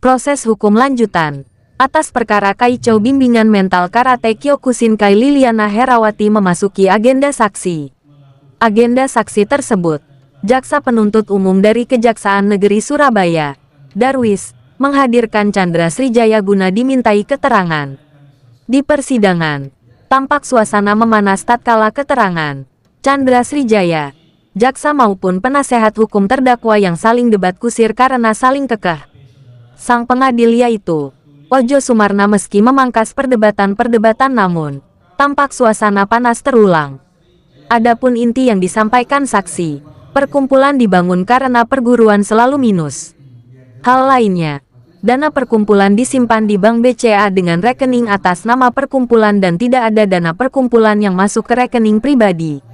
Proses hukum lanjutan. Atas perkara Kaicho Bimbingan Mental Karate Kyokushinkai Liliana Herawati memasuki agenda saksi. Agenda saksi tersebut, Jaksa Penuntut Umum dari Kejaksaan Negeri Surabaya, Darwis, menghadirkan Chandra Srijaya guna dimintai keterangan. Di persidangan, tampak suasana memanas tatkala keterangan Chandra Srijaya, jaksa maupun penasehat hukum terdakwa yang saling debat kusir karena saling kekeh. Sang pengadil yaitu Ojo Sumarna meski memangkas perdebatan namun tampak suasana panas terulang. Adapun inti yang disampaikan saksi, perkumpulan dibangun karena perguruan selalu minus. Hal lainnya, dana perkumpulan disimpan di bank BCA dengan rekening atas nama perkumpulan dan tidak ada dana perkumpulan yang masuk ke rekening pribadi.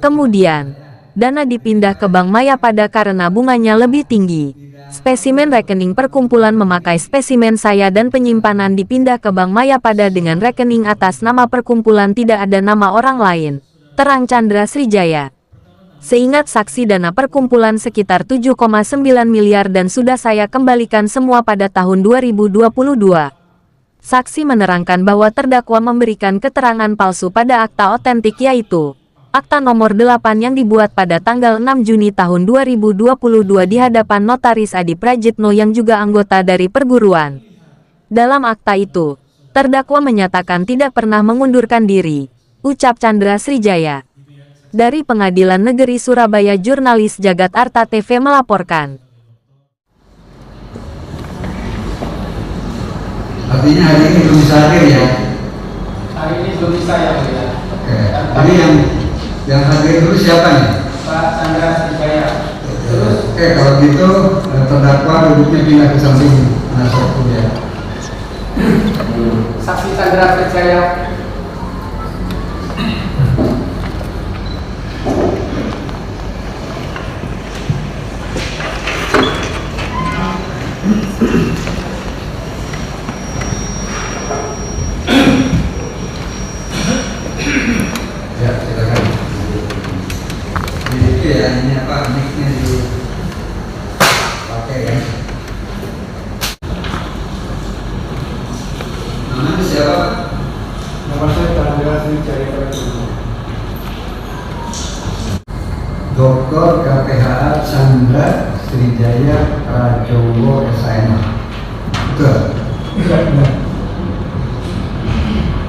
Kemudian, dana dipindah ke Bank Mayapada karena bunganya lebih tinggi. Spesimen rekening perkumpulan memakai spesimen saya dan penyimpanan dipindah ke Bank Mayapada dengan rekening atas nama perkumpulan tidak ada nama orang lain. Terang Chandra Srijaya. Seingat saksi dana perkumpulan sekitar 7,9 miliar dan sudah saya kembalikan semua pada tahun 2022. Saksi menerangkan bahwa terdakwa memberikan keterangan palsu pada akta otentik yaitu Akta nomor 8 yang dibuat pada tanggal 6 Juni tahun 2022 di hadapan Notaris Adi Prajitno yang juga anggota dari perguruan. Dalam akta itu, terdakwa menyatakan tidak pernah mengundurkan diri, ucap Chandra Srijaya. Dari Pengadilan Negeri Surabaya, jurnalis Jagat Arta TV melaporkan. Artinya hari ini belum bisa hadir ya? Hari ini belum bisa ya, Bu ya. Oke. Jadi yang hadir dulu siapa nih? Pak Chandra Srijaya. Terus? Oke, kalau gitu terdakwa duduknya pindah ke samping penasihat hukum ya. Saksi Chandra Srijaya. Ya, silakan. Jadi ya, ini apa, mic-nya dipakai ya. Namanya siapa? Nama saya Chandra Srijaya. Dr. KPHA Chandra Srijaya Prajowo SIM. Betul? Iya, benar.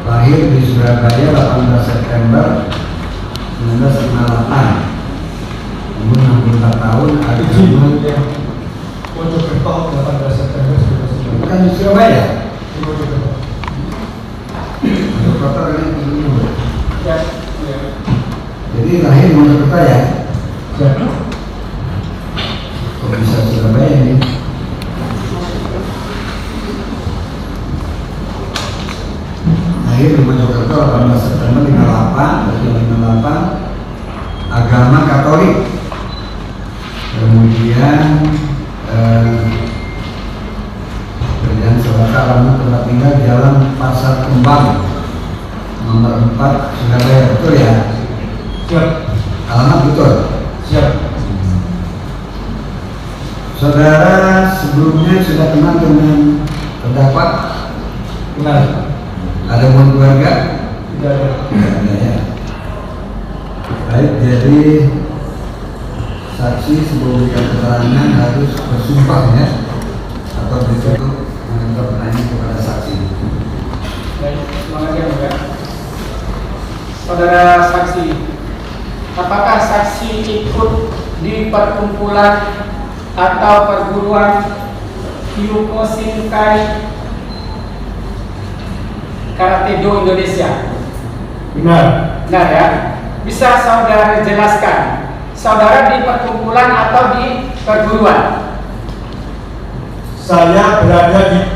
Lahir di Surabaya 18 September 1958. Umur 64 tahun, agama Mojokerto 18 September 1999. bukan di Surabaya. Di Mojokerto. Mojokerto kan ini. Ya, iya. Jadi lahir di Mojokerto ya? Ya. Kok bisa Surabaya ini? Lahir di Mojokerto 18 September 58, berarti 58, agama Katolik. Kemudian kerjaan sebagai alamat tempat tinggal Jalan Pasar Kembang nomor 4 Surabaya, betul ya? Siap. Alamat betul? Siap. Saudara sebelumnya sudah kenal dengan terdakwa? Benar. Ada hubungan keluarga? Tidak ada. Tidak ada ya. Baik, jadi saksi sebelum memberikan keterangan harus bersumpah ya, atau ditutup menentukan pertanyaan kepada saksi. Baik, semangat ya, Bu ya. Saudara saksi, apakah saksi ikut di perkumpulan atau perguruan Kyokushinkai Karate Do Indonesia? Benar. Benar ya? Bisa saudara jelaskan, saudara di perkumpulan atau di perguruan? Saya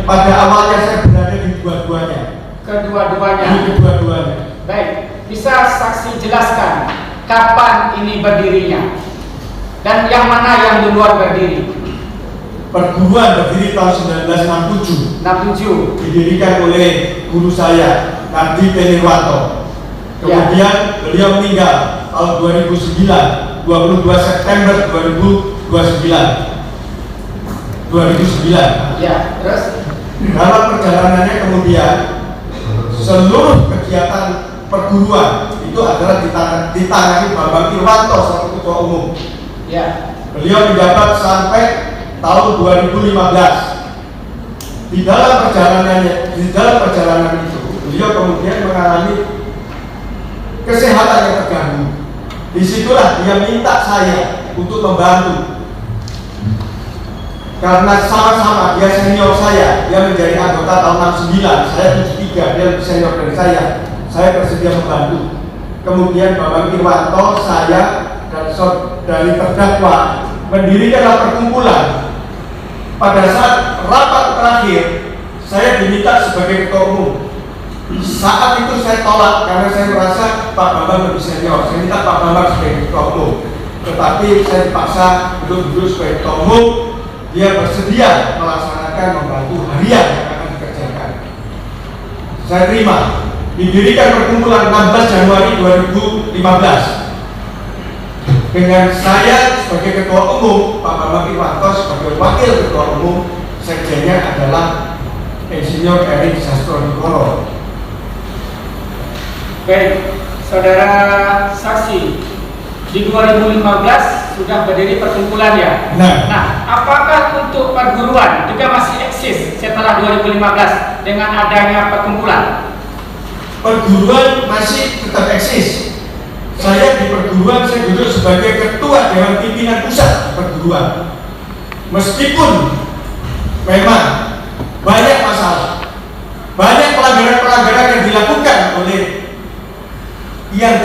pada awalnya saya berada di dua-duanya. Kedua-duanya. Di kedua-duanya. Baik, bisa saksi jelaskan kapan ini berdirinya dan yang mana yang duluan berdiri? Perguruan berdiri tahun 1967. 67. Didirikan oleh guru saya, Kardi Penirwanto. Kemudian beliau meninggal tahun 2009, 22 September 2029. 2009. Ya, terus Dalam perjalanannya kemudian seluruh kegiatan perguruan itu adalah ditangani Bambang Irwanto selaku Ketua Umum. ya, Beliau menjabat sampai tahun 2015. Di dalam perjalanan itu, beliau kemudian mengalami kesehatan yang terganggu. Disitulah dia minta saya untuk membantu. Karena sama-sama dia senior saya, dia menjadi anggota tahun 69, saya 73, dia lebih senior dari saya bersedia membantu. Kemudian Bambang Irwanto, saya dan dari terdakwa mendirikanlah perkumpulan. Pada saat rapat terakhir, saya diminta sebagai ketua umum. Saat itu saya tolak karena saya merasa Pak Bambang lebih senior. Saya minta Pak Bambang sebagai ketua umum, tetapi saya dipaksa untuk duduk sebagai ketua umum. Dia bersedia melaksanakan membantu harian yang akan dikerjakan. Saya terima. Didirikan perkumpulan 16 Januari 2015 dengan saya sebagai ketua umum, Pak Bambang Irwanto sebagai wakil ketua umum, sekjennya adalah Insinyur Erik Sastronegoro. baik, saudara saksi, di 2015 sudah berdiri perkumpulan ya. Nah, apakah untuk perguruan juga masih eksis setelah 2015 dengan adanya perkumpulan? Perguruan masih tetap eksis. Saya di perguruan, saya duduk sebagai ketua Dewan Pimpinan Pusat perguruan. Meskipun memang banyak masalah, banyak pelanggaran-pelanggaran yang dilakukan oleh yang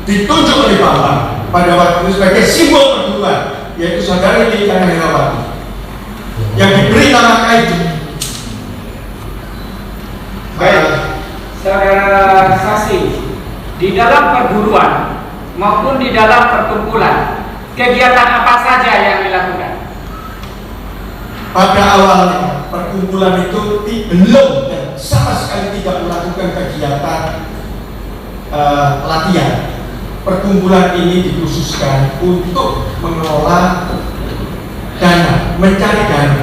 ditunjuk oleh Bambang pada waktu itu sebagai simbol perguruan, yaitu saudara Liliana Herawati yang diberi nama Kaidu. Baik, saudara saksi, di dalam perguruan maupun di dalam perkumpulan, kegiatan apa saja yang dilakukan? Pada awalnya perkumpulan itu belum dan sama sekali tidak melakukan kegiatan latihan. Perkumpulan ini dikhususkan untuk mengelola dana, mencari dana.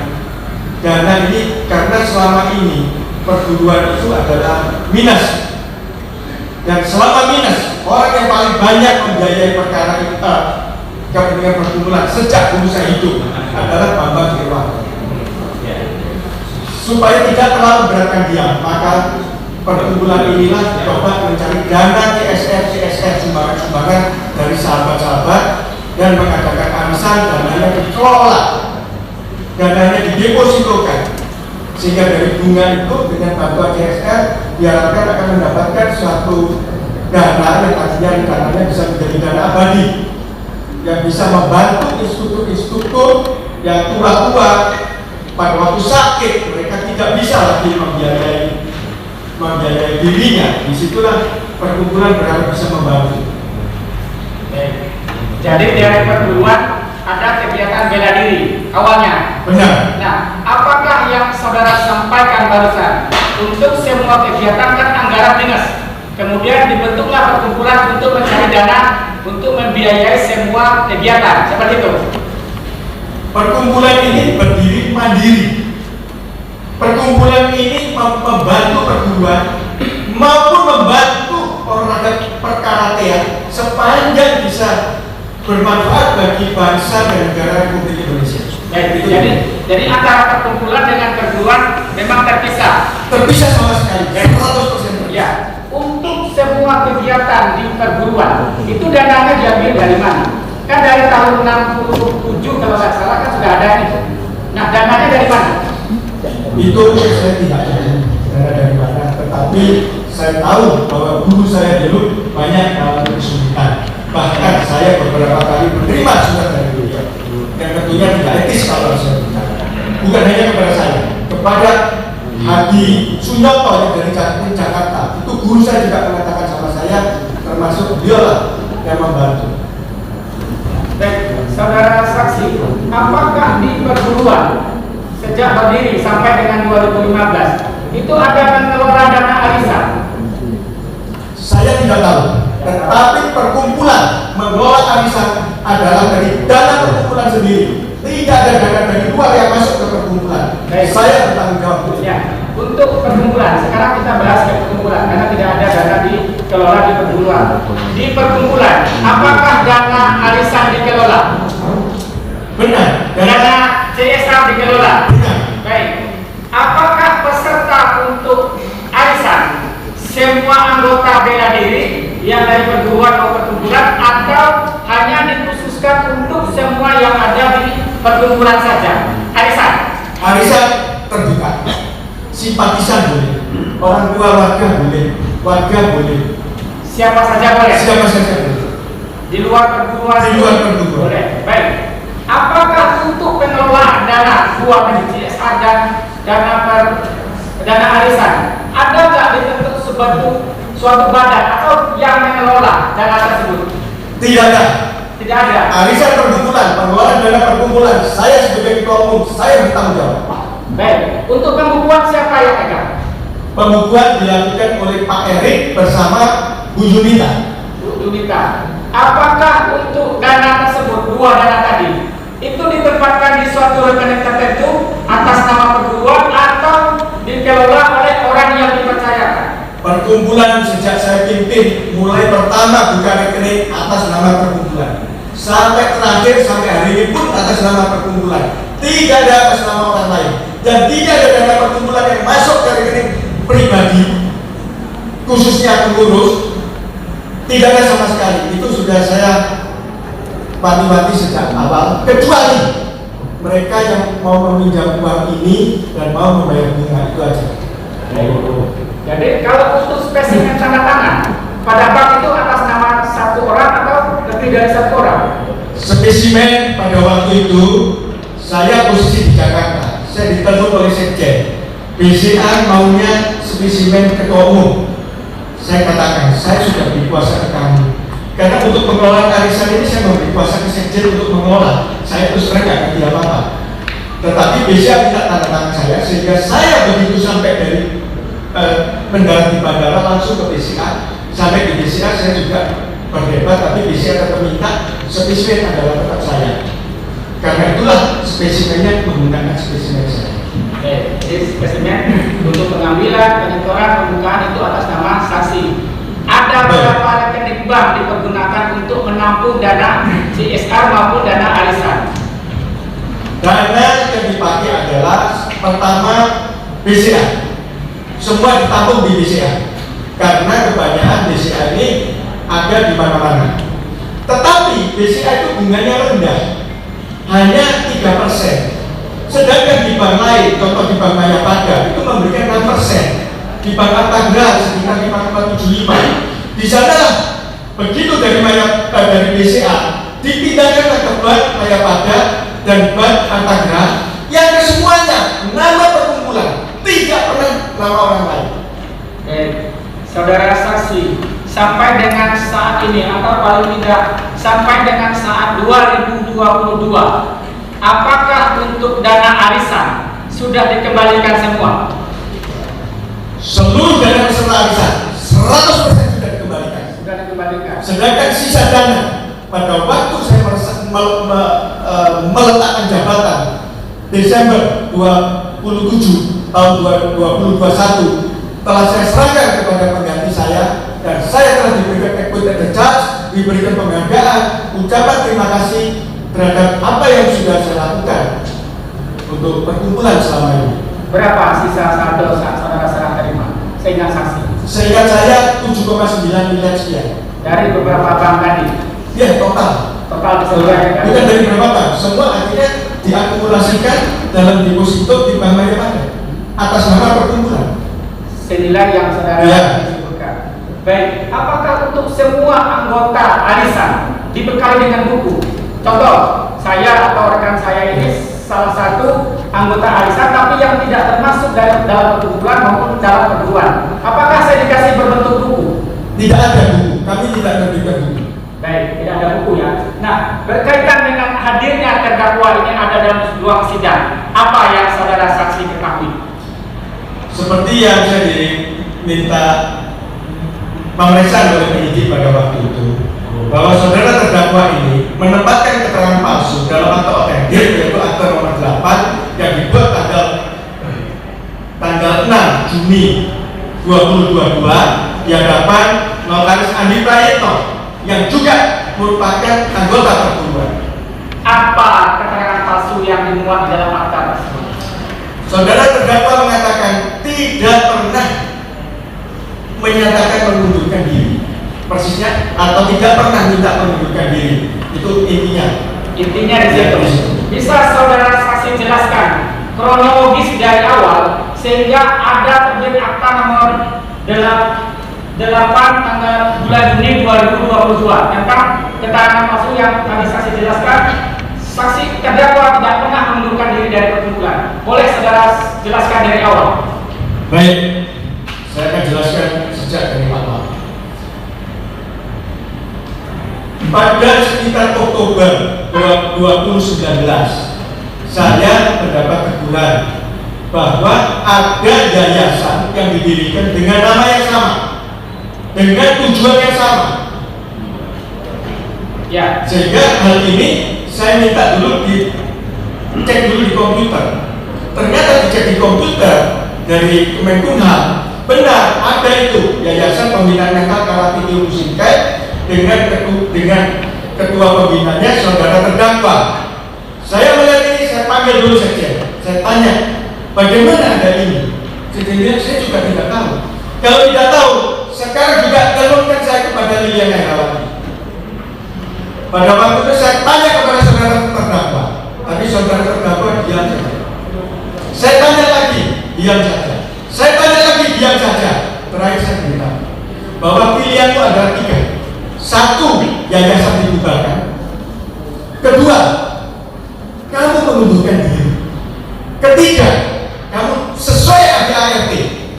Dana ini karena selama ini perguruan itu adalah minus, dan selama minus orang yang paling banyak membiayai perkara kita kepentingan perkumpulan sejak dulu saya hidup adalah Bambang Irwanto. Supaya tidak terlalu beratkan dia, maka perkumpulan inilah coba mencari dana CSR sumbangan dari sahabat-sahabat dan mengadakan arisan. Dananya dikelola, dananya didepositokan, sehingga dari bunga itu dengan bantuan CSR diharapkan akan mendapatkan suatu dana yang tadinya dananya bisa menjadi dana abadi yang bisa membantu instruktur-instruktur yang tua-tua pada waktu sakit mereka tidak bisa lagi membiayai dirinya. Disitulah perkumpulan berharap bisa membantu. Jadi dari perguruan ada kegiatan bela diri awalnya. Benar. Nah, apakah yang saudara sampaikan barusan untuk semua kegiatan kan anggaran dinas, kemudian dibentuklah perkumpulan untuk mencari dana untuk membiayai semua kegiatan seperti itu? Perkumpulan ini berdiri mandiri. Perkumpulan ini membantu perguruan maupun membantu olahraga perkaratean sepanjang bisa bermanfaat bagi bangsa dan negara Republik Indonesia. Jadi antara perkumpulan dengan perguruan memang terpisah. Terpisah sama sekali, 100%. Ya, untuk semua kegiatan di perguruan itu dananya diambil dari mana? Kan dari tahun 67 kalau nggak salah kan sudah ada ini. Nah, dananya dari mana? Itu saya tidak tahu dana dari mana, tetapi saya tahu bahwa guru saya dulu banyak mengalami kesulitan. Bahkan saya beberapa kali menerima surat dari beliau, dan tentunya tidak etis kalau saya bicara. Bukan hanya kepada saya, kepada Hadi Sunyoto yang dari Jakarta, itu guru saya juga mengatakan sama saya, termasuk beliau lah yang membantu. Baik, saudara saksi, apakah di perguruan sejak berdiri sampai dengan 2015 itu ada pengelola dana arisan? Saya tidak tahu, tetapi perkumpulan mengelola arisan adalah dari dana perkumpulan sendiri, tidak ada dana dari luar yang masuk ke perkumpulan. Saya bertanggung jawab. Ya, untuk perkumpulan, sekarang kita bahas ke perkumpulan karena tidak ada dana dikelola di perkumpulan. Di perkumpulan, apakah dana arisan dikelola? Benar. Dana CSR dikelola? Benar. Baik. Apakah peserta untuk arisan semua anggota bela diri yang dari perguruan maupun perkumpulan atau hanya dikhususkan untuk semua yang ada di perkumpulan saja? Arisan Terbuka. Simpatisan boleh, orang tua warga boleh. siapa saja boleh? Siapa saja boleh. Di luar perguruan? Di luar perguruan. Boleh. Baik. Apakah untuk pengelolaan dana buat CSR dan dana arisan ada nggak dibentuk suatu badan atau yang mengelola dana tersebut? Tidak ada. Tidak ada. Arisan perkumpulan, pengelolaan dana perkumpulan, saya sebagai ketua umum, saya bertanggung jawab. Baik. Untuk pembukuan siapa yang pegang? Pembukuan dilakukan oleh Pak Erik bersama Bu Yunita. Bu Yunita. Apakah untuk dana tersebut, dua dana tadi, itu ditempatkan di suatu rekening tertentu atas nama perguruan atau dikelola oleh orang yang dipercayakan? Perkumpulan sejak saya pimpin mulai pertama buka rekening atas nama perkumpulan sampai terakhir sampai hari ini pun atas nama perkumpulan, tidak ada atas nama orang lain, dan tidak ada dana perkumpulan yang masuk ke rekening pribadi khususnya pengurus, tidak ada sama sekali. Itu sudah saya wanti-wanti sejak awal, kecuali mereka yang mau meminjam uang ini dan mau membayar bunga, itu aja. Jadi kalau untuk spesimen tanda tangan pada bank itu atas nama satu orang atau lebih dari satu orang? Spesimen pada waktu itu saya posisi di Jakarta, saya ditelepon oleh Sekjen, BCA maunya spesimen ketua umum. Saya katakan saya sudah beri kuasa ke kamu, karena untuk pengelolaan arisan ini saya memberi kuasa ke Sekjen untuk mengelola. Saya terus terang nggak ngerti apa-apa, tetapi BCA minta tanda tangan saya, sehingga saya begitu sampai dari mendarat di bandara langsung ke BCA. Sampai di BCA saya juga berdebat, tapi BCA tetap minta spesimen adalah tetap saya. Karena itulah spesimennya menggunakan spesimen saya. Jadi spesimen untuk pengambilan, penyetoran, pembukaan itu atas nama saksi. Ada beberapa rekening bank dipergunakan untuk menampung dana CSR maupun dana arisan. Dana yang dipakai adalah pertama BCA. Semua ditampung di BCA karena kebanyakan BCA ini ada di mana-mana. Tetapi BCA itu bunganya rendah, hanya 3%. Sedangkan di bank lain, contoh di Bank Mayapada itu memberikan 6%, di Bank Antagra sekitar 5,75. Di sana begitu dari BCA dipindahkan ke Bank Mayapada dan Bank Antagra yang kesemuanya nama perkumpulan, tidak pernah nama orang lain. Saudara saksi, sampai dengan saat ini atau paling tidak sampai dengan saat 2022, apakah untuk dana arisan sudah dikembalikan semua? Seluruh dana peserta arisan 100% sudah dikembalikan. Sudah dikembalikan. Sedangkan sisa dana pada waktu saya meletakkan jabatan Desember 27 tahun 2021 telah saya serahkan kepada pengganti saya, dan saya telah diberikan equity and charge, diberikan penghargaan, ucapan terima kasih terhadap apa yang sudah saya lakukan untuk perkumpulan selama ini. Berapa sisa saldo saat saudara serah terima? Seingat saksi. Seingat saya 7,9 miliar sekian. Dari beberapa bank tadi? Ya, total. Total keseluruhan. Bukan dari beberapa bank, semua akhirnya diakumulasikan dalam deposito di Bank Mayapada atas nama perkumpulan. Senilai yang saudara sebutkan. Baik, apakah untuk semua anggota arisan dibekali dengan buku? Contoh, saya atau rekan saya ini salah satu anggota arisan tapi yang tidak termasuk dalam perkumpulan maupun dalam perguruan. Apakah saya dikasih berbentuk buku? Tidak ada buku, kami tidak memberikan buku. Baik, tidak ada buku ya. Nah, berkaitan dengan hadirnya terdakwa ini ada dalam dua sidang, apa yang saudara saksi ketahui? Seperti yang saya diminta pemeriksaan oleh penyidik pada waktu itu, bahwa saudara terdakwa ini menempatkan keterangan palsu dalam akta otentik, yaitu Juni 2022 di hadapan Notaris Andi Prayitno yang juga merupakan anggota perguruan. Apa keterangan palsu yang dimuat di dalam akta tersebut? Saudara terdakwa mengatakan tidak pernah menyatakan mengundurkan diri, persisnya, atau tidak pernah minta mengundurkan diri. Itu intinya. Intinya di situ. Bisa saudara saksi jelaskan kronologis dari awal sehingga ada terbit akta nomor 8 tanggal bulan Juni 2022 tentang keterangan palsu yang tadi saksi jelaskan. Saksi terdakwa tidak pernah mengundurkan diri dari perkumpulan. Boleh saudara jelaskan dari awal? Baik, saya akan jelaskan sejak dari awal. Pada sekitar Oktober 2019, saya mendapat teguran bahwa ada yayasan yang didirikan dengan nama yang sama, dengan tujuan yang sama. Ya. Sehingga hal ini saya minta dulu dicek dulu di komputer. Ternyata dicek di komputer dari Kemenkumham, benar ada itu Yayasan Pembinaan Mental Karate Kyo Kusinkai dengan ketua pembinanya saudara terdakwa. Saya melihat ini, saya panggil dulu sekjen. Saya tanya, bagaimana ada ini? Sekjen, saya juga tidak tahu. Kalau tidak tahu, sekarang juga teleponkan saya kepada Liliana Herawati. Pada waktu itu saya tanya kepada saudara terdakwa, tapi saudara terdakwa diam saja. Saya tanya lagi, diam saja. Saya tanya lagi, diam saja. Terakhir saya beritahu bahwa pilihan itu ada 3. 1, yayasan dibubarkan. 2, kamu mengundurkan diri. 3, kamu sesuai ADART,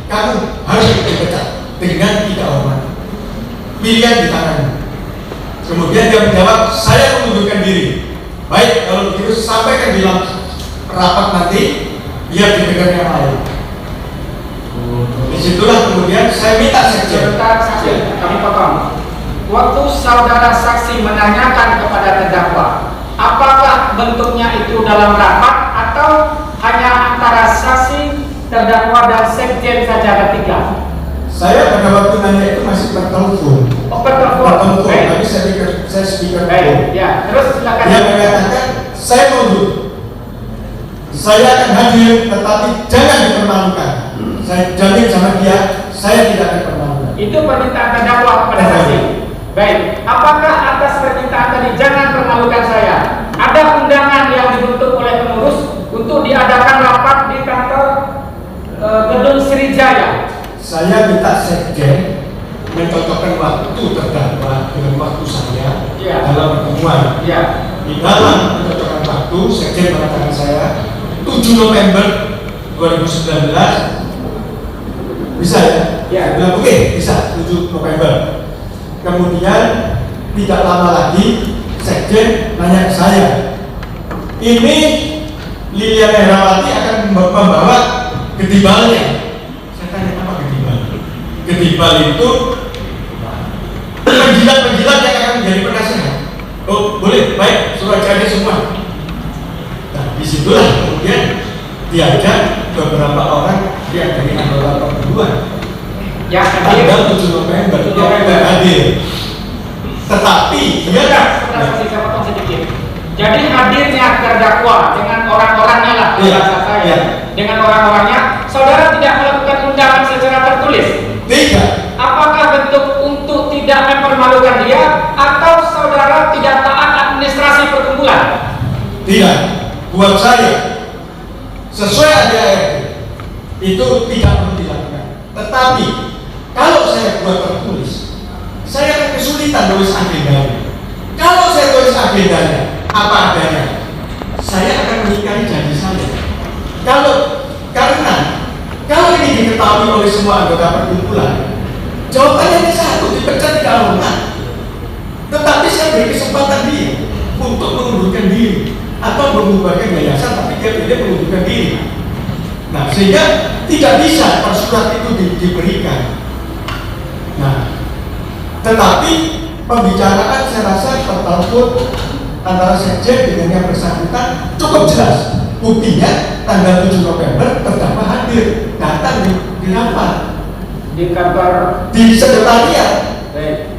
kamu harus dipecat dengan tidak hormat. Pilihan di tanganmu. Kemudian dia menjawab, saya mengundurkan diri. Baik, kalau begitu sampaikan dalam rapat nanti, biar didengar yang lain. Disitulah kemudian saya minta sekjen. Sebentar saksi, kami potong. Waktu saudara saksi menanyakan kepada terdakwa, apakah bentuknya itu dalam rapat atau hanya antara saksi, terdakwa dan sekjen saja bertiga? Saya pada waktu nanya itu masih bertelepon. Oh, bertelepon. Tapi saya speaker. Baik, ya. Terus silakan. Dia mengatakan, saya mundur. Saya akan hadir, tetapi jangan dipermalukan. Saya jamin sama dia, saya tidak akan dipermalukan. Itu permintaan terdakwa kepada saksi. Baik, apakah atas permintaan tadi jangan permalukan saya, ada undangan yang dibentuk oleh pengurus untuk diadakan rapat di kantor gedung Sriwijaya? Saya minta sekjen mencocokkan waktu terdakwa dengan waktu saya dalam pertemuan. Di dalam mencocokkan waktu, sekjen mengatakan saya 7 November 2019 bisa ya? Saya bilang oke, bisa 7 November. Kemudian tidak lama lagi sekjen nanya ke saya, ini Liliana Herawati akan membawa gedibalnya. Saya tanya, apa gedibal? Gedibal itu penjilat-penjilat yang akan menjadi penasehat. Oh boleh, baik, surat jadi semua. Nah disitulah kemudian diajak beberapa orang yang dari anggota perguruan. Ya, tanggal 7 November dia hadir. Tetapi dia sedikit. Jadi hadirnya terdakwa dengan orang-orangnya lah, bahasa saya. Dengan orang-orangnya, saudara tidak melakukan undangan secara tertulis. Tidak. Apakah bentuk untuk tidak mempermalukan dia atau saudara tidak taat administrasi perkumpulan? Tidak. Buat saya sesuai ADART itu tidak perlu dilakukan. Tetapi kalau saya buat tertulis, saya akan kesulitan nulis agendanya. Kalau saya tulis agendanya apa adanya, saya akan mengingkari janji saya. Karena kalau ini diketahui oleh semua anggota perkumpulan, jawabannya satu, dipecat tidak hormat. Tetapi saya beri kesempatan dia untuk mengundurkan diri atau membubarkan yayasan, tapi dia tidak mengundurkan diri. Nah, sehingga tidak bisa persurat itu diberikan. Nah, tetapi pembicaraan saya rasa tertutup antara sekjen dengan yang bersangkutan cukup jelas. Buktinya tanggal 7 November terdakwa hadir, datang di rapat di kantor di sekretariat baik.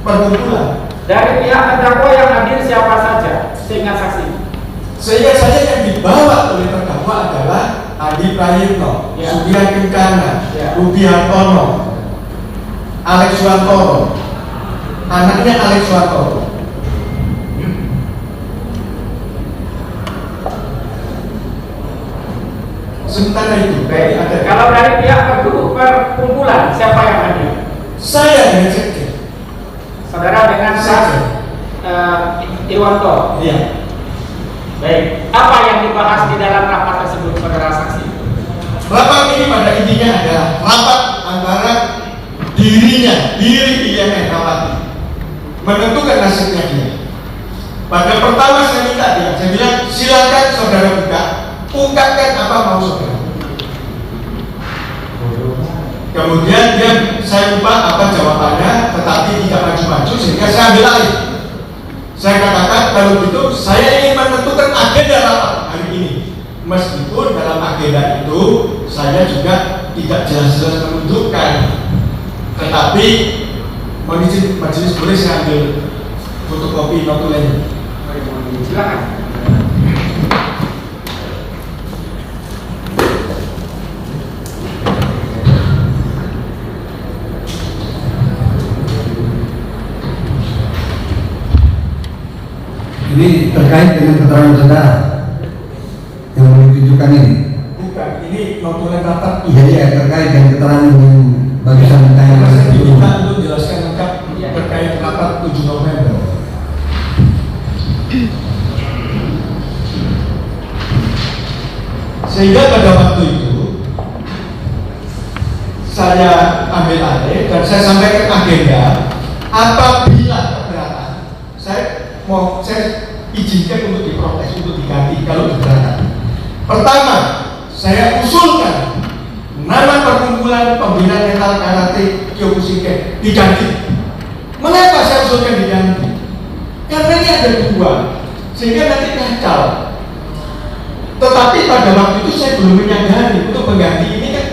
perkumpulan. Dari pihak terdakwa yang hadir siapa saja seingat saksi? Sehingga saya yang dibawa oleh terdakwa adalah Adi Prayitno, Ya. Sudian Kencana, Ya. Rudi Hartono, Alex Suwantoro, anaknya Alex Suwantoro. Sementara itu, Baik. ada Kalau dari pihak perkumpulan siapa yang hadir? saya dengan sekjen. Saudara dengan Saja. Irwanto. Iya. Baik. Apa yang dibahas di dalam rapat tersebut, saudara saksi? Rapat ini pada intinya adalah rapat antara diri IMN Rawati menentukan nasibnya dia. Pada pertama saya minta dia, saya bilang silakan saudara ungkapkan apa mau saudara. Kemudian saya lupa apa jawabannya, tetapi tidak maju-maju sehingga saya ambil alih. Saya katakan kalau gitu saya ingin menentukan agenda rapat hari ini. Meskipun dalam agenda itu saya juga tidak jelas-jelas menunjukkan, tetapi majelis boleh saya ambil fotokopi notulennya. Silakan. Ini terkait dengan keterangan saudara yang menunjukkan ini. Bukan, ini notulen rapat. Iya, terkait dengan keterangan yang bagian tanya Saya itu. diminta untuk jelaskan lengkap terkait rapat 7 November. Sehingga pada waktu itu saya ambil alih dan saya sampaikan agenda apabila keberatan saya izinkan untuk diprotes, untuk diganti kalau keberatan. Pertama, saya usulkan nama perkumpulan pembina mental karate Kyokushinkai diganti. Mengapa saya usulkan diganti? Karena ini ada dua, sehingga nanti kacau. Tetapi pada waktu itu saya belum menyadari untuk mengganti ini kan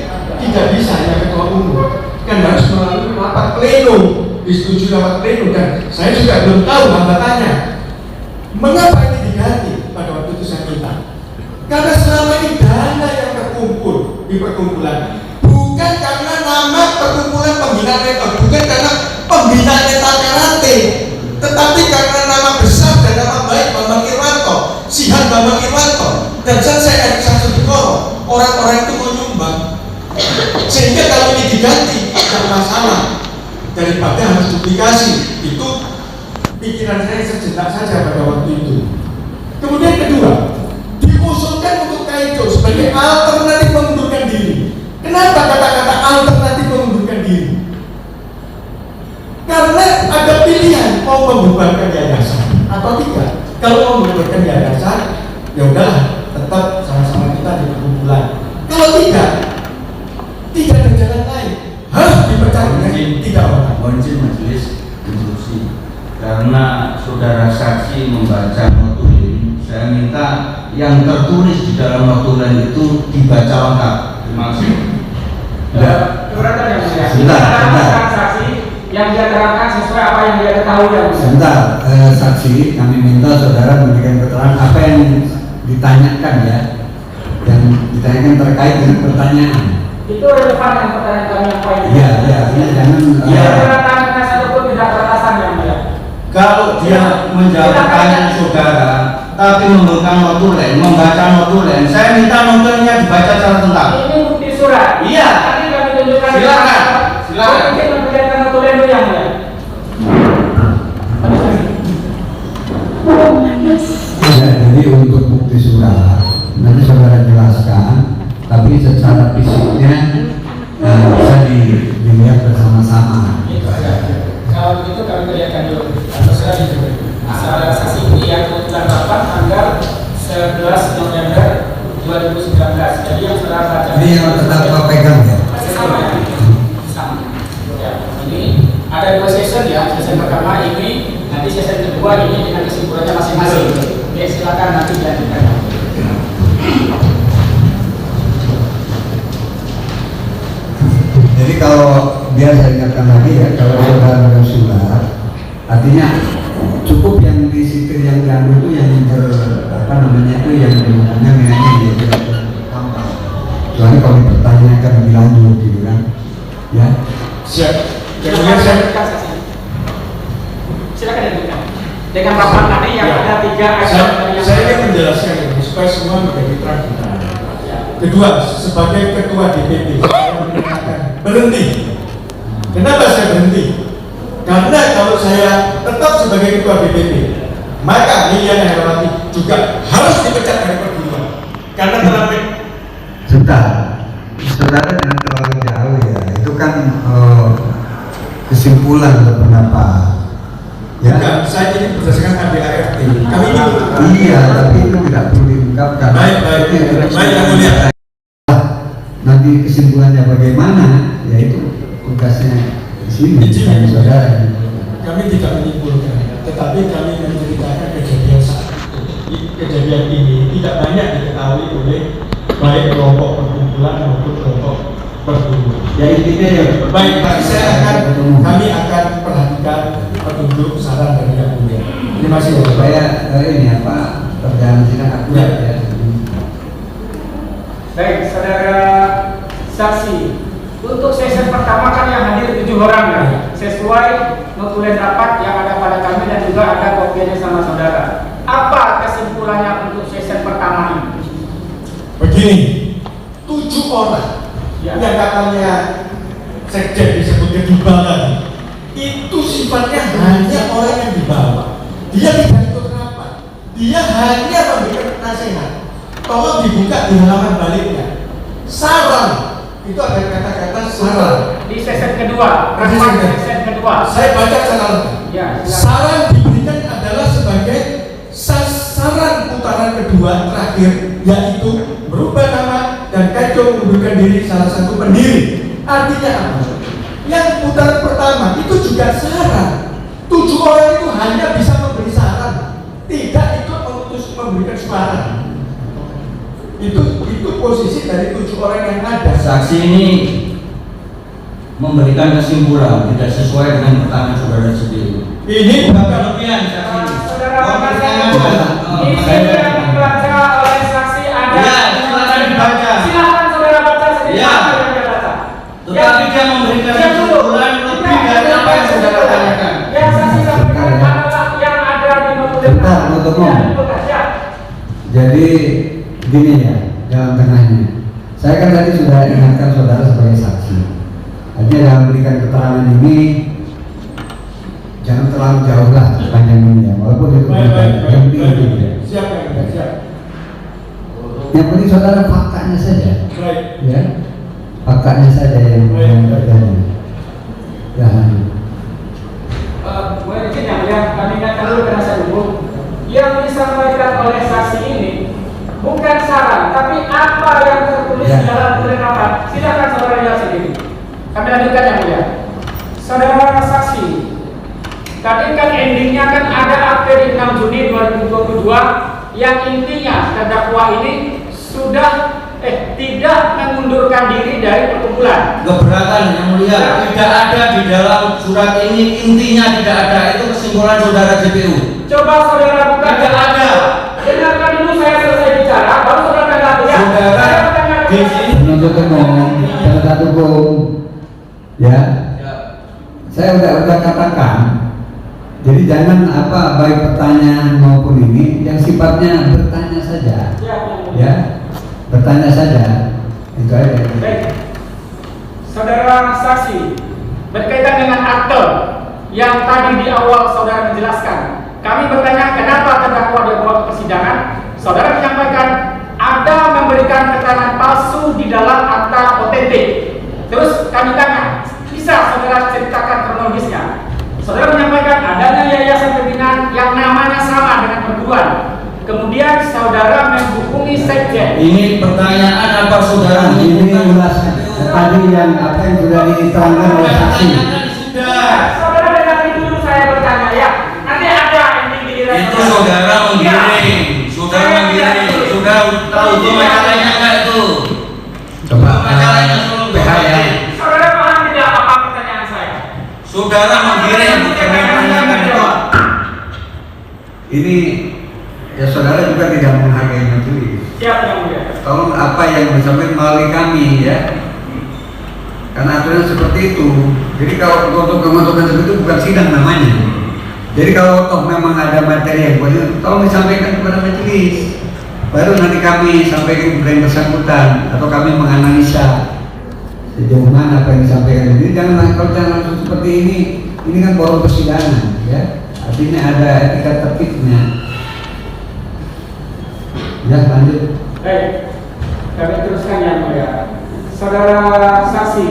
tidak bisa hanya ketua umum, kan harus melalui rapat pleno, disetujui rapat pleno, dan saya juga belum tahu hambatannya. Mengapa ini diganti? Pada waktu itu saya minta. Karena selama ini dana yang terkumpul di perkumpulan bukan karena nama perkumpulan pembina mental, bukan karena pembina mental karate, tetapi karena nama besar dan nama baik Bambang Irwanto, Sihan Bambang Irwanto, dan saya Erik Sasudikoro. Orang-orang itu mau nyumbang, sehingga kalau ini diganti tidak masalah daripada harus duplikasi. Itu pikiran saya sejenak saja pada waktu itu. Kemudian kedua, diusulkan untuk Kaijo sebagai alternatif mengundurkan diri. Kenapa kata-kata alternatif mengundurkan diri? Karena ada pilihan mau membubarkan yayasan atau tidak. Kalau mau membubarkan yayasan, ya udahlah, tetap sama-sama kita di perkumpulan. Kalau tidak ada jalan lain. Harus dipecah, tidak orang. Mohon izin majelis instruksi. Karena saudara saksi membaca notulen, saya minta yang tertulis di dalam notulen itu dibaca lengkap. Terima kasih. Keberatan yang mulia. Sebentar. Saksi yang dia terangkan sesuai apa yang dia ketahui yang mulia. Sebentar, saksi, kami minta saudara memberikan keterangan apa yang ditanyakan ya, yang ditanyakan terkait dengan pertanyaan. Itu relevan dengan pertanyaan kami yang poin. Iya, jangan. Dia bertanya satupun tidak batasan yang mulia. Kalau dia menjawab pertanyaan saudara, tapi membaca notulen, saya minta notulennya dibaca secara tuntas. Ini bukti surat. Iya. Nanti kami tunjukkan. Silakan. Mungkin memperlihatkan notulen dulu yang mulia. Ya, jadi untuk bukti surat nanti saudara jelaskan, tapi secara fisiknya bisa dilihat bersama-sama. Kalau begitu kami perlihatkan dulu. Atau sudah dulu. Saudara saksi ini yang kebetulan rapat tanggal 11 November 2019. Jadi yang saudara baca. Ini yang tetap pegang ya. Sama. Ya, ini ada dua session ya. Session pertama ini, nanti session kedua ini dengan kesimpulannya masing-masing. Oke, silakan nanti dilanjutkan. Jadi kalau biar saya ingatkan lagi ya, kalau saudara mengusulat, artinya cukup yang di situ yang ganggu itu yang itu yang hubungannya dengan dia gampang. Kecuali kalau dipertanyakan lebih lanjut gitu kan, ya. Siap. Silakan lanjutkan. Dengan papan tadi yang ada 3 item. Saya ingin menjelaskan ini supaya semua menjadi terang. Kedua, sebagai ketua DPP, saya menyatakan berhenti. Kenapa saya berhenti? Karena kalau saya tetap sebagai ketua DPP, maka Liliana Herawati juga harus dipecat dari perguruan. Karena telah Sebentar, saudara jangan terlalu jauh ya. Itu kan kesimpulan atau pendapat. Ya. Bukan, saya ini berdasarkan ADART. Kami ini Iya, tapi itu tidak perlu diungkapkan. Baik, yang mulia. Nanti kesimpulannya bagaimana? Ya itu tugasnya di sini, bukan saudara. Kami tidak menyimpulkan, tetapi kami menceritakan kejadian saat itu. Kejadian ini tidak banyak diketahui oleh baik kelompok perkumpulan maupun kelompok perguruan. Ya intinya ya. Baik, kami akan perhatikan petunjuk saran dari yang mulia. Terima kasih. Supaya ini apa perjalanan sidang akurat ya. Baik, saudara saksi. Untuk sesi pertama kan yang hadir 7 orang ya, sesuai notulen rapat yang ada pada kami dan juga ada kopiannya sama saudara. Apa kesimpulannya untuk sesi pertama ini? Begini, 7 orang yang katanya sekjen disebut kedua tadi, itu sifatnya hanya orang yang dibawa. Dia tidak ikut rapat, dia hanya memberikan nasihat. Tolong dibuka di halaman baliknya. Saran, itu ada kata-kata saran. Di sesi kedua, rapat sesi kedua. Saya baca saran. Ya, saran diberikan adalah sebagai sasaran putaran kedua terakhir, yaitu merubah nama dan Kaico mengundurkan diri salah satu pendiri. Artinya apa? Yang putaran pertama itu juga saran. 7 orang itu hanya bisa memberi saran, tidak ikut memberikan suara. Itu posisi dari 7 orang yang ada. Saksi ini memberikan kesimpulan tidak sesuai dengan pertanyaan saudara sendiri. Ini bukan kelebihan saksi ini. Saudara ini yang dibaca oleh saksi ada. Ya, silakan dibaca. Silakan saudara baca sendiri. Ya. Tetapi dia memberikan kesimpulan lebih dari apa yang saudara tanyakan. Yang saksi sampaikan adalah yang ada di notulen. Bentar, jadi gini ya, dalam tengahnya. Saya kan tadi sudah ingatkan saudara sebagai saksi. Artinya dalam memberikan keterangan ini jangan terlalu jauh lah sepanjang ini ya, walaupun itu yang penting itu ya. Siap. Yang penting saudara faktanya saja, Baik. ya, faktanya saja yang terjadi. Ya. Boleh izin ya, kami ingatkan dulu penasihat hukum. Yang disampaikan oleh saksi ini bukan saran, tapi apa yang tertulis di dalam notulen rapat. Silakan saudara lihat sendiri. Kami lanjutkan yang mulia. Saudara saksi, tadi kan endingnya kan ada APD di 6 Juni 2022 yang intinya terdakwa ini sudah tidak mengundurkan diri dari perkumpulan. Keberatan yang mulia, tidak ada di dalam surat ini, intinya tidak ada. Itu kesimpulan saudara JPU. Coba saudara buka. Tidak ada. Dengarkan dulu saya selesai bicara, baru saudara tanggapi ya. Saudara di sini Penuntut umum, penasihat hukum, ya. Saya udah katakan. Jadi jangan baik pertanyaan maupun ini yang sifatnya bertanya saja, ya. Bertanya saja, itu aja. Baik, saudara saksi, berkaitan dengan akte yang tadi di awal saudara menjelaskan, kami bertanya kenapa terdakwa dibawa ke persidangan. Saudara menyampaikan ada memberikan keterangan palsu di dalam akta otentik. Terus kami tanya, bisa saudara ceritakan kronologisnya? Saudara menyampaikan adanya yayasan pembinaan yang namanya sama dengan perguruan. Kemudian saudara menghubungi sekjen. ini pertanyaan apa saudara Ini ulasan tadi yang sudah diterangkan oleh saksi. Sudah. Saudara dengar dulu saya bertanya ya. Nanti ada ini giliran. Itu saudara menggiring, saudara tahu masalahnya enggak itu. Coba Masalahnya selalu PH ya. Saudara paham tidak apa pertanyaan saya? Saudara menggiring bukan menanyakan itu. Ini ya saudara juga tidak menghargai majelis. Siap yang mulia. Tolong apa yang disampaikan melalui kami ya. Karena aturan seperti itu. Jadi kalau untuk pembentukan seperti itu bukan sidang namanya. Jadi kalau toh memang ada materi yang buat tolong disampaikan kepada majelis. Baru nanti kami sampaikan kepada yang bersangkutan atau kami menganalisa sejauh mana apa yang disampaikan. Jadi jangan kalau jangan langsung seperti ini kan forum persidangan ya. Artinya ada etika tertibnya. Ya lanjut. Baik, kami teruskan yang mulia. Saudara saksi,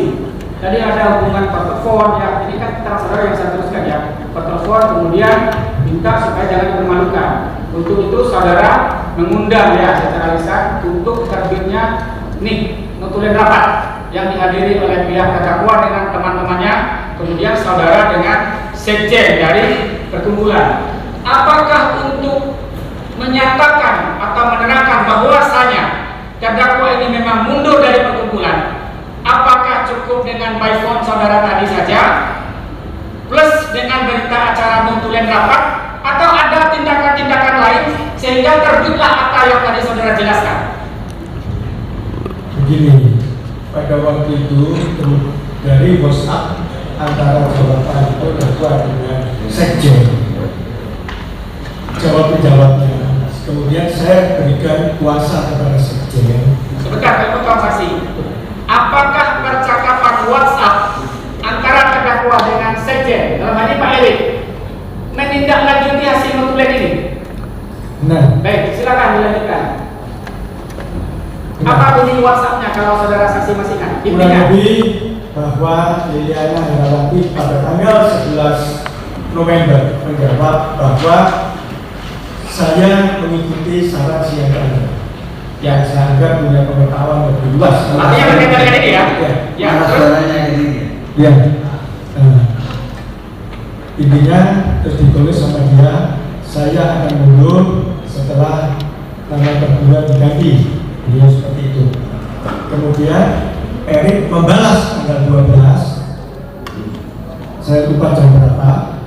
tadi ada hubungan per telepon ya. Ini kan terang saudara yang saya teruskan ya. Per telepon kemudian minta supaya jangan dipermalukan. Untuk itu saudara mengundang ya secara lisan untuk terbitnya nih notulen rapat yang dihadiri oleh pihak terdakwa dengan teman-temannya, kemudian saudara dengan sekjen dari perkumpulan. Apakah untuk menyatakan atau menerangkan bahwasanya terdakwa ini memang mundur dari perkumpulan, apakah cukup dengan by phone saudara tadi saja plus dengan berita acara notulen rapat, atau ada tindakan-tindakan lain sehingga terbitlah akta yang tadi saudara jelaskan? Begini, pada waktu itu dari WhatsApp antara jawaban terdakwa dengan sekjen, jawabnya. Kemudian saya berikan kuasa kepada sekjen. Sebentar, saya potong saksi. Apakah percakapan WhatsApp antara terdakwa dengan sekjen, dalam hal ini Pak Erik, menindaklanjuti hasil notulen ini? Nah, Baik, silakan dilanjutkan. Apa bunyi WhatsAppnya kalau saudara saksi masih ingat? kurang Intinya. lebih bahwa Liliana Herawati pada tanggal 11 November menjawab bahwa saya mengikuti saran siaga yang saya anggap punya pengetahuan lebih luas. Artinya berkaitan dengan ini ya? Ya, Mana terus? suaranya ini? Ya. Intinya terus ditulis sama dia, saya akan mundur setelah nama perguruan diganti. Dia seperti itu. Kemudian Erik membalas tanggal 12. Saya lupa jam berapa.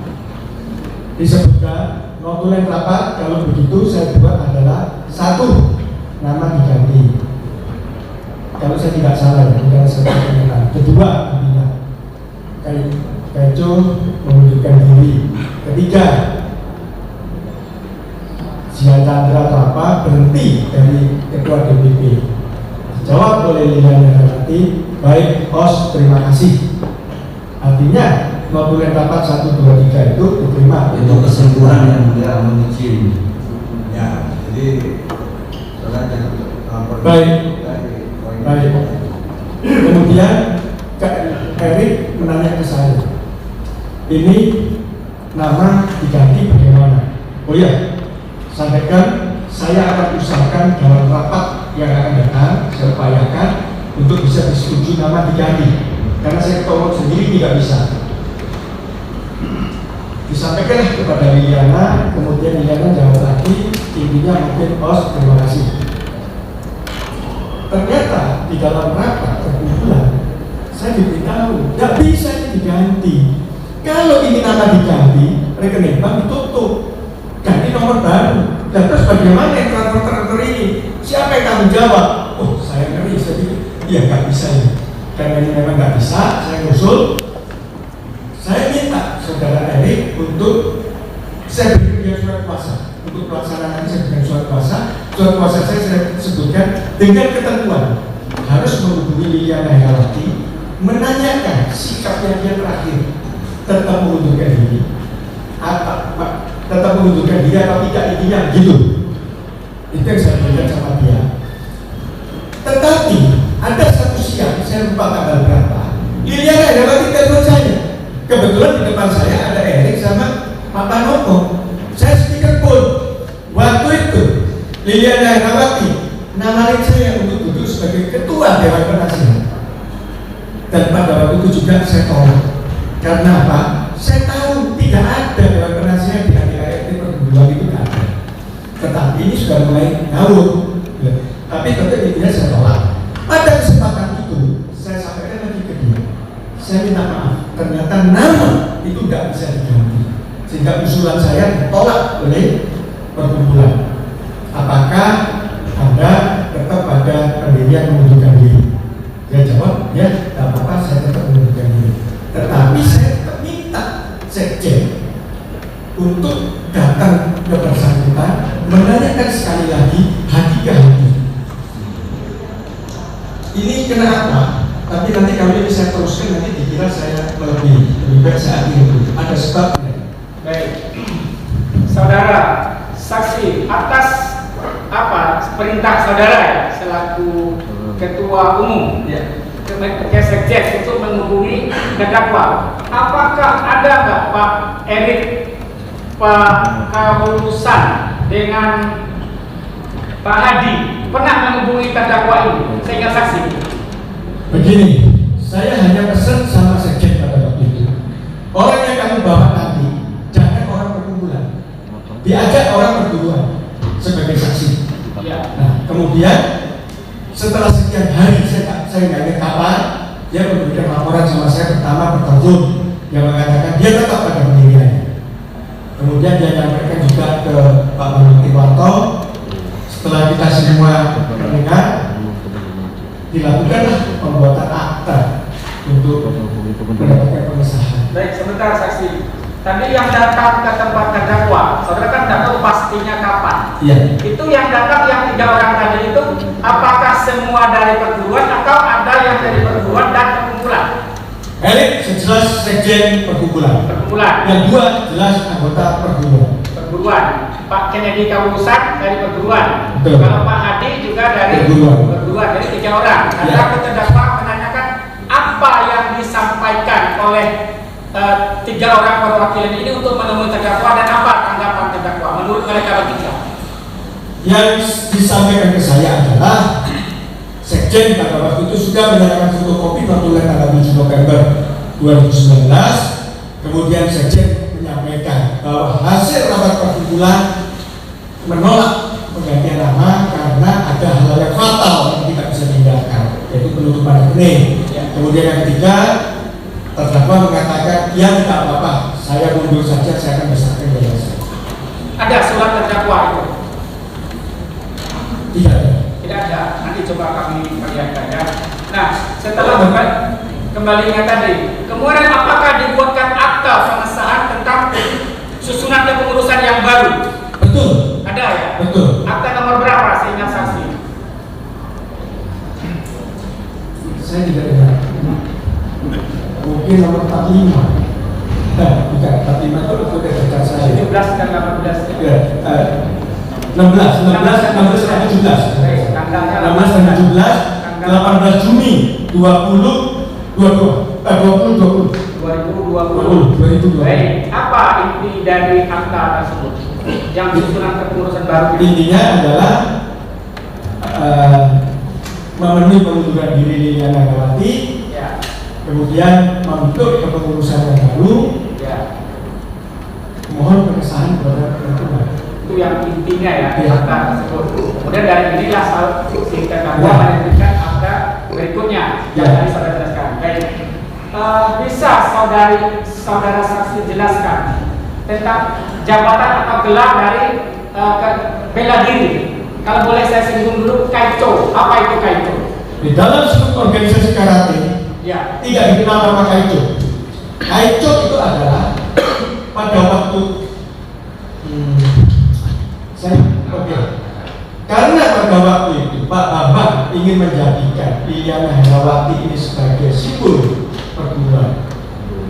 Disebutkan notulen rapat, kalau begitu saya buat adalah 1, nama diganti. Kalau saya tidak salah ya, tidak saya ingat. Kedua, intinya Kaico mengundurkan diri. Ketiga, Sia Chandra atau apa berhenti dari ketua DPP. Dijawab oleh Liliana Herawati, baik Os, terima kasih. Artinya notulen rapat 1, 2, 3 itu diterima. Itu kesimpulan yang mulia menguji. Ya, jadi saudara jangan Baik. Kemudian Erik menanya ke saya, ini nama diganti bagaimana? Oh ya, sampaikan saya akan usahakan dalam rapat yang akan datang, saya upayakan untuk bisa disetujui nama diganti. Karena saya ketua sendiri tidak bisa. Disampaikan kepada Liliana, kemudian Liliana jawab lagi, intinya mungkin Os, terima kasih. Ternyata di dalam rapat perkumpulan saya diberitahu nggak bisa ini diganti. Kalau ini nama diganti, rekening bank ditutup, ganti nomor baru. Dan terus bagaimana yang transfer ini? Siapa yang tanggung jawab? Oh, saya ngeri, saya pikir, ya nggak bisa ya. Karena ini memang nggak bisa, saya usul. Saya minta saudara Erik untuk saya berikan surat kuasa untuk pelaksanaan, saya berikan surat kuasa. Surat kuasa saya sebutkan dengan ketentuan harus menghubungi Liliana Herawati, menanyakan sikapnya dia terakhir, tetap mengundurkan diri atau tidak, intinya gitu. Itu yang saya berikan sama dia. Tetapi ada satu siang, saya lupa tanggal berapa, Liliana Herawati telepon saya. Kebetulan di depan saya ada Erik sama Papa Nopo. Saya speakerphone. Waktu itu Liliana Herawati nawarin saya untuk duduk sebagai ketua Dewan Penasihat. Dan pada waktu itu juga saya tolak. Karena apa? Saya tahu tidak ada Dewan Penasihat di ADART perguruan itu tidak ada. Tetapi ini sudah mulai ngawur. Tapi tetap ditolak oleh perkumpulan. Apakah Anda tetap pada pendirian mengundurkan diri? Dia jawab, ya tidak apa-apa, saya tetap mengundurkan diri. Tetapi saya tetap minta sekjen untuk datang ke bersangkutan, menanyakan sekali lagi hati ke hati. Ini kenapa? Tapi nanti kalau ini saya teruskan, nanti dikira saya lebih baik saya akhiri. Ada sebabnya. Baik, saudara saksi, atas apa perintah saudara ya, selaku ketua umum ya, ke sekjen untuk menghubungi terdakwa, apakah ada nggak Pak Erik kehususan dengan Pak Hadi pernah menghubungi terdakwa ini sehingga saksi? Begini, saya hanya pesan sama sekjen pada waktu itu, orang yang kamu bawa nanti jangan orang perkumpulan, diajak orang berdua sebagai saksi. Ya. Nah, kemudian setelah sekian hari saya nggak ingat kapan dia memberikan laporan sama saya, pertama bertelpon, dia mengatakan dia tetap pada pendiriannya. Kemudian dia menyampaikan juga ke Pak Bambang Irwanto. Setelah kita semua mendengar, dilakukanlah pembuatan akta untuk mendapatkan pengesahan. Baik, sebentar saksi. Tadi yang datang ke tempat terdakwa, saudara kan tidak tahu pastinya kapan. Iya. Itu yang datang yang 3 orang tadi itu, apakah semua dari perguruan atau ada yang dari perguruan dan perkumpulan? Erik sejelas sekjen perkumpulan. Perkumpulan. Yang dua jelas anggota perguruan. Perguruan. Pak Kennedy Kawusan dari perguruan. Betul. Kalau Pak Hadi juga dari perguruan. Dari 3 orang. Datang ke terdakwa menanyakan apa yang disampaikan oleh 3 orang perwakilan ini untuk menemui terdakwa dan apa tanggapan terdakwa menurut mereka bertiga? Yang disampaikan ke saya adalah sekjen pada waktu itu sudah menyerahkan fotokopi notulen tanggal 7 November 2019. Kemudian sekjen menyampaikan bahwa hasil rapat perkumpulan menolak penggantian nama karena ada hal yang fatal yang tidak bisa dihindarkan, yaitu penutupan rekening. Kemudian yang ketiga, terdakwa mengatakan, ya tidak apa-apa, saya mundur saja, saya akan besarkan daya saya. Ada surat terdakwa itu? Tidak ada. Tidak ada. Nanti coba kami perlihatkan ya. Nah, setelah kembali ingat tadi, kemudian apakah dibuatkan akta pengesahan tentang susunan kepengurusan yang baru? Betul. Ada ya? Betul. Akta nomor berapa seingat saksi? Saya tidak ingat. Mungkin nomor 45. Bukan, 45 itu udah dekat saya. 17 dan 18. Ya, 16 dan 17. 16 dan 17, 18 Juni 2020. Baik, apa inti dari akta tersebut? Yang susunan kepengurusan baru ini? Intinya adalah memenuhi pengunduran diri Liliana Herawati, Ya. kemudian membentuk kepengurusan yang baru, Ya. mohon pengesahan kepada ketua. Itu yang intinya ya, Ya. akta tersebut. Kemudian dari inilah si terdakwa menentukan akta berikutnya yang Ya. tadi saudara jelaskan. Baik, bisa saudara saksi jelaskan tentang jabatan atau gelar dari bela diri? Kalau boleh saya singgung dulu, Kaicho. Apa itu Kaicho? Di dalam struktur organisasi karate Ya. tidak dikenal nama Kaicho. Kaicho itu adalah pada waktu karena pada waktu itu Pak Bambang ingin menjadikan Liliana Herawati ini sebagai simbol perguruan,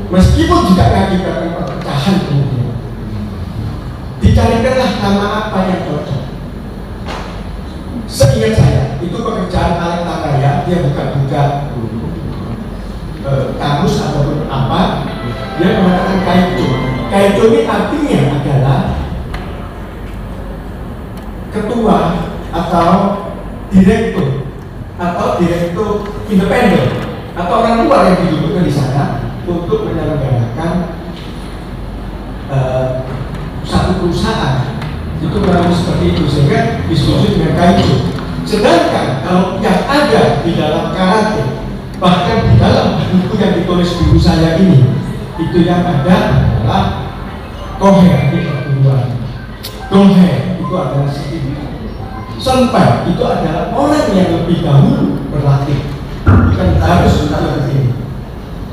meskipun juga mengakibatkan perpecahan kemudian, dicarikanlah nama apa yang cocok. Seingat saya itu pekerjaan Alek Tanaya, dia buka-buka kamus ataupun apa, dia mengatakan Kaicho. Kaicho ini artinya adalah ketua atau direktur independen atau orang tua yang didudukkan di sana untuk menyelenggarakan satu perusahaan. Itu kurang seperti itu, sehingga diskusi dengan Kaicho. Sedangkan kalau yang ada di dalam karate, bahkan di dalam buku yang ditulis guru saya ini, itu yang ada adalah Koher di perguruan. Donghae itu adalah seperti itu. Senpai itu adalah orang yang lebih dahulu berlatih. Bukan harus berlatih ini.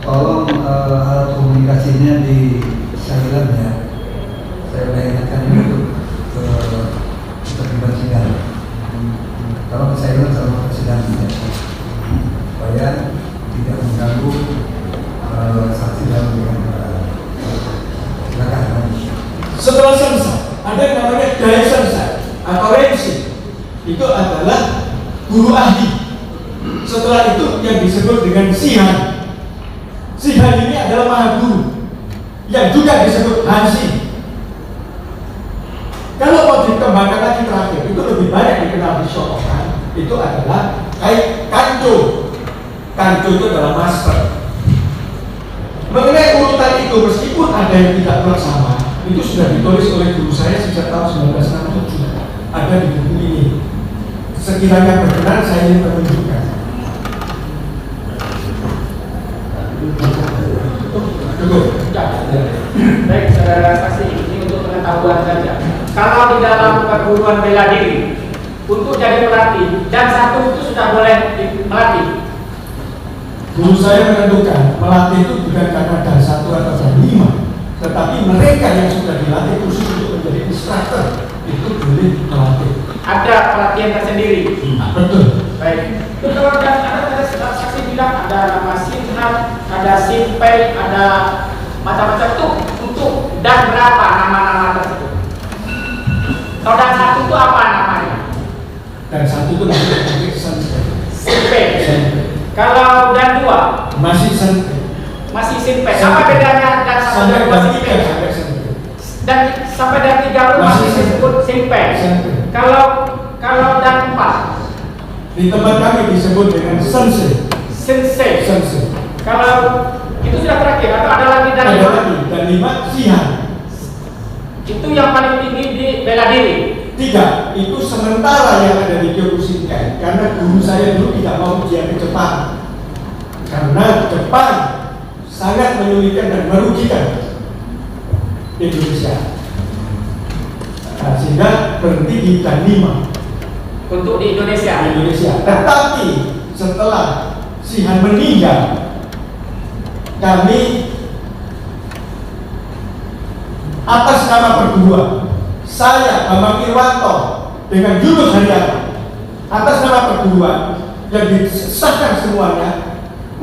Tolong alat komunikasinya di silent ya. Saya udah ingatkan itu ke terlibat sidang. Kalau ke silent sama ke sidang ya. Supaya tidak mengganggu saksi dalam silakan. Setelah selesai, ada yang namanya daya selesai atau remsi. Itu adalah guru ahli. Setelah itu yang disebut dengan sihan. Sihan ini adalah maha guru yang juga disebut hansi. Kalau mau dikembangkan lagi terakhir, itu lebih banyak dikenal di Shotokan. Itu adalah kayak kanco. Kanco itu adalah master. Mengenai urutan itu, meskipun ada yang tidak bersama, itu sudah ditulis oleh guru saya sejak tahun 1967. Ada di buku ini. Sekiranya berkenan, saya ingin menunjukkan. Baik, saudara saksi, ini untuk pengetahuan saja. Kalau di dalam perguruan bela diri untuk jadi pelatih, dan satu itu sudah boleh melatih. Guru saya menentukan melatih itu bukan karena dan 1 atau dan 5, tetapi mereka yang sudah dilatih khusus untuk menjadi instruktur itu boleh melatih. Ada pelatihan tersendiri. Betul. Baik. Terus kalau ada saksi bilang ada nama Sinhan, ada Simpei, ada macam-macam itu untuk dan berapa nama-nama tersebut? Kalau dan 1 itu apa namanya? Dan 1 itu nanti sensei. Simpei. Kalau dan 2 Masih sensei. masih Simpei. Apa bedanya dan 1 dan 2 Simpei? Dan sampai dan 3 pun masih disebut Simpei. Kalau dan 4 di tempat kami disebut dengan sensei. Sensei. Kalau itu sudah terakhir atau ada lagi dan Ada lagi dan 5 sihan. Itu yang paling tinggi di bela diri. 3 itu sementara yang ada di Kyokushinkai, karena guru saya dulu tidak mau ujian ke Jepang karena Jepang sangat menyulitkan dan merugikan Indonesia. Nah, sehingga berhenti di dan 5 Untuk di Indonesia. Tetapi setelah Sihan meninggal, kami atas nama perguruan, saya Bambang Irwanto dengan Yunus Haryana, atas nama perguruan yang disahkan semuanya,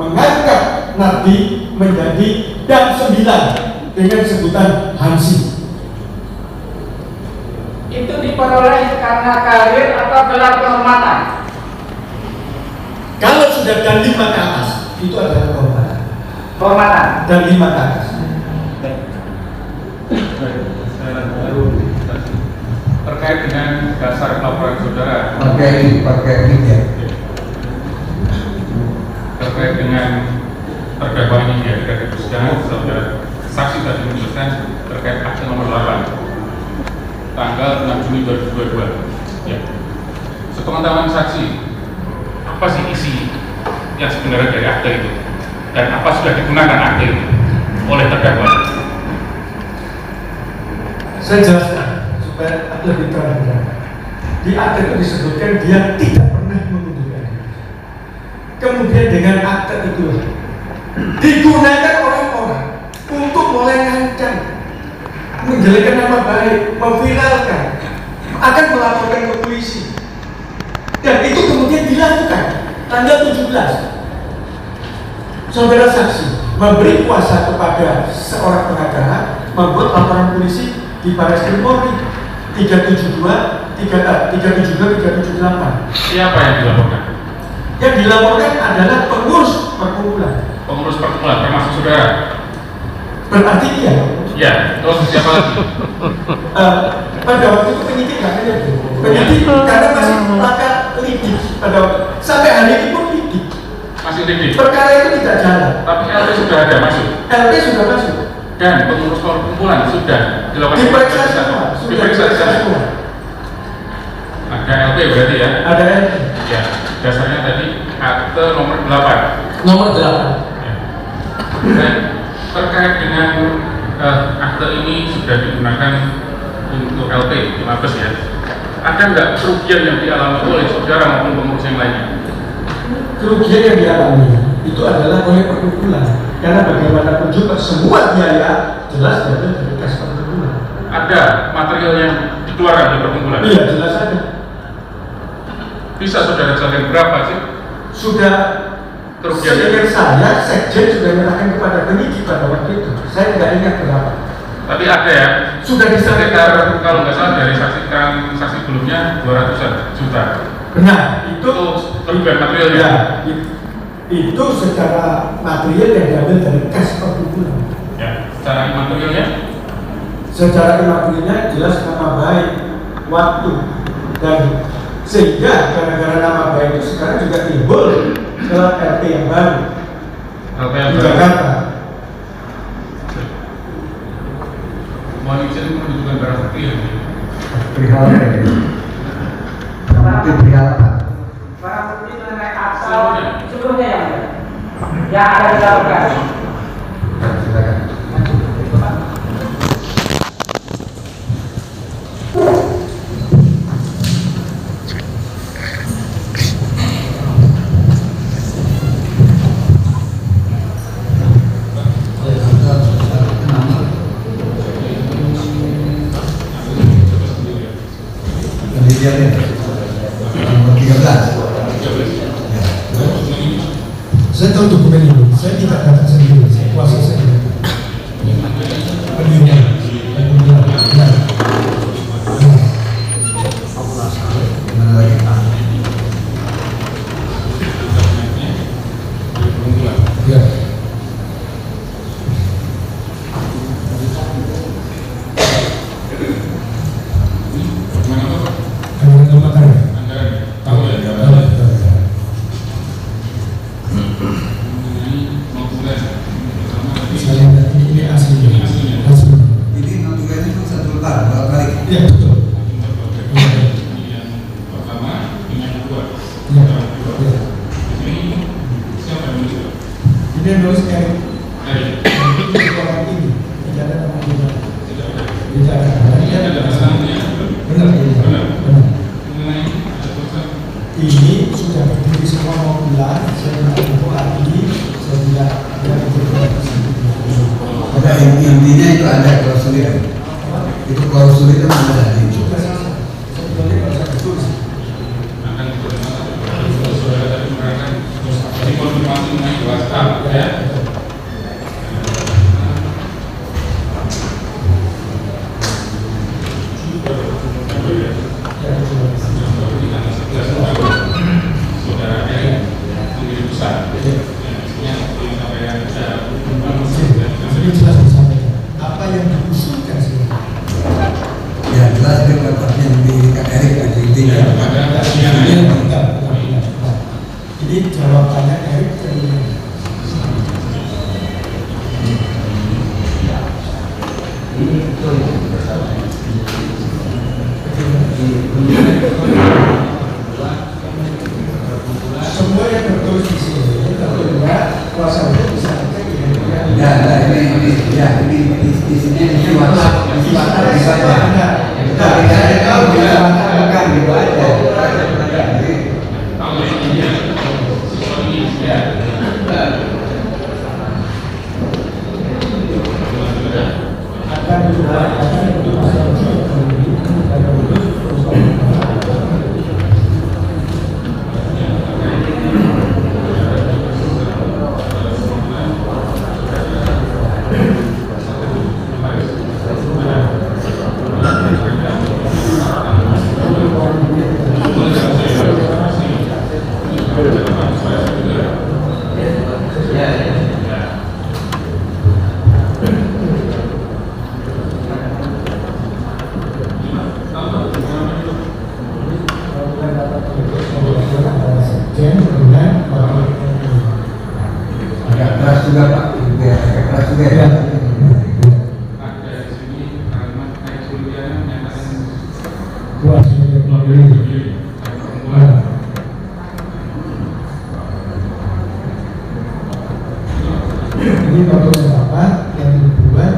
mengangkat Nardi menjadi dan 9 dengan sebutan Hansi. Itu diperoleh karena karir atau gelar kehormatan. Kalau sudah dan 5 ke atas, itu adalah kehormatan. Kehormatan. Dan 5 ke atas. Terkait dengan dasar laporan saudara Pakai ini ya. terkait dengan terdakwa ini ya, dari persidangan saudara saksi tadi menyebutkan terkait akte nomor 8 tanggal 6 Juni 2022 ya. Sepengetahuan saksi, apa sih isi yang sebenarnya dari akte itu dan apa sudah digunakan akte itu oleh terdakwa? Saya jelaskan supaya lebih terang. Di akte itu disebutkan dia tidak pernah mengundurkan diri. Kemudian dengan akte itulah digunakan orang-orang untuk melengahkan, menjelekkan nama baik, memviralkan, akan melaporkan ke polisi. Dan itu kemudian dilakukan tanggal 17. Saudara saksi memberi kuasa kepada seorang pengacara membuat laporan polisi di Baris Krim Polri 372, 378. Siapa yang dilaporkan? Yang dilaporkan adalah pengurus perkumpulan. Pengurus perkumpulan termasuk saudara? Berarti iya. Ya, terus siapa lagi? Pada waktu itu penyidik nggak ada. Penyidik karena masih melakukan lidik pada waktu. Sampai hari ini pun lidik. Masih lidik. Perkara itu tidak jalan. Tapi LP sudah ada masuk. LP sudah masuk. Dan pengurus perkumpulan sudah dilakukan Diperiksa semua. Sudah diperiksa semua. Ada LP berarti ya? Ada LP. Ya, dasarnya tadi akte nomor 8. Nomor 8. Ya. Dan terkait dengan akte ini sudah digunakan untuk LP 15 ya, ada nggak kerugian yang dialami oleh saudara maupun pengurus yang lainnya? Kerugian yang dialami itu adalah oleh perkumpulan, karena bagaimanapun juga semua biaya jelas diambil dari kas perkumpulan. Ada material yang dikeluarkan dari perkumpulan? Iya, jelas ada. Bisa saudara jelaskan berapa sih? Sudah Kerugiannya? saya, sekjen sudah menyerahkan kepada penyidik pada waktu itu. Saya tidak ingat berapa. Tapi ada ya? Sudah Sekitar kalau nggak salah dari saksikan saksi sebelumnya 200-an juta. Benar, itu kerugian materialnya. Ya, itu secara material yang diambil dari kas perkumpulan. Ya, secara materialnya? Secara materialnya jelas nama baik, waktu, dan sehingga gara-gara nama baik itu sekarang juga timbul ke RT yang baru di Jakarta. Mohon izin menunjukkan barang bukti ya. Perihal perihal apa? Barang bukti mengenai asal sebelumnya yang ada di dalam kas. Silakan. Nomor 13. Ya. Saya tahu dokumen ini, saya tidak datang sendiri, saya kuasa sendiri. Pendirian. Mana lagi? Ya. Tahu ya? Ini aslinya. Ini notulen itu satu lembar, berapa kali? Iya, betul. Yang pertama, yang kedua. Iya. Ini siapa yang menulis? Ini nulis Erik. Dari Orang ini tidak ada nama dia. tidak ada. Tidak ada. Ini ada dasarnya. Benar. Benar. Benar. Mengenai ada tulisan. Ini sudah berdiri semua mau bilang, saya tidak mau lagi, saya tidak Ada intinya itu ada klausul itu. Itu klausul itu mana ada itu? Akan saudara tadi menerangkan informasi mengenai WhatsApp ya. Saudara Erik mengirim pesan. Isinya sampai yang Ini jelas disampaikan. Apa yang diusulkan sebenarnya? Ya jelas itu dapat yang di Erik ada intinya. Ini jawabannya Erik dari semua yang tertulis di sini tentunya kuasa hukum bisa ngecek Ya, ini isinya ini WhatsApp dibaca. Tidak ada tahu bisa bukan gitu aja. kalau ini sesuatu ini ya. akan dilakukan untuk Agak keras juga Pak, agak keras juga ya. Ada di sini kalimat kayak Juliana menyatakan kuasa hukum perempuan. ini notulen apa yang dibuat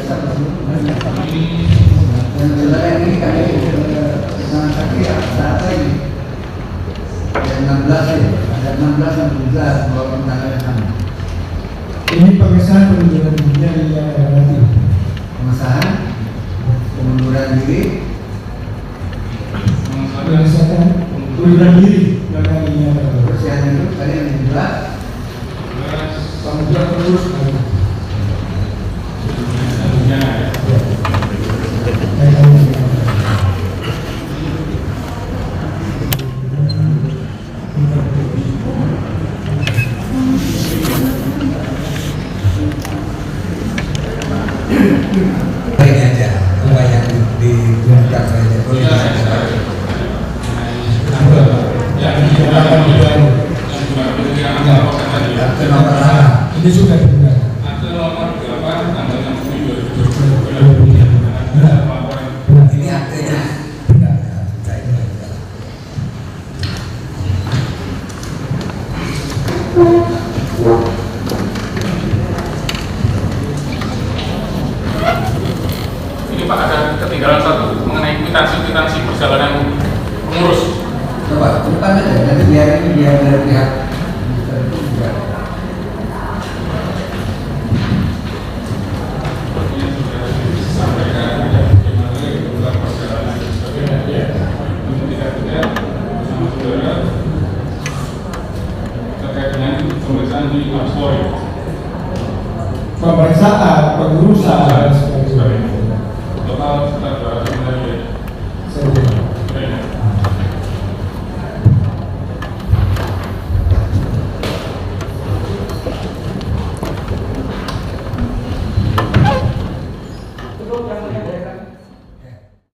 jaksa penuntut umum. Dan saudara ini kami keterangan saksi ada ini. Ada 16 ya, ada 16 dan 17 bahwa tanggal 6. Ini pengesahan pengunduran dirinya Liliana Herawati. Pengesahan pengunduran diri. Pengesahan pengunduran diri Liliana Herawati. Persiapan itu tadi yang 17. Pengunduran terus. Baik aja, apa yang diungkap oleh Jokowi. Akte nomor 8. Ini sudah dibuka. Ini aktenya. Ini Pak ada ketinggalan satu mengenai kwitansi perjalanan pengurus. Coba depan aja, nanti biar dari pihak itu juga. Terkait dengan pemeriksaan di Mabespori. Pemeriksaan, pengurusan dan sebagainya. Total sekitar 200 miliar. Saya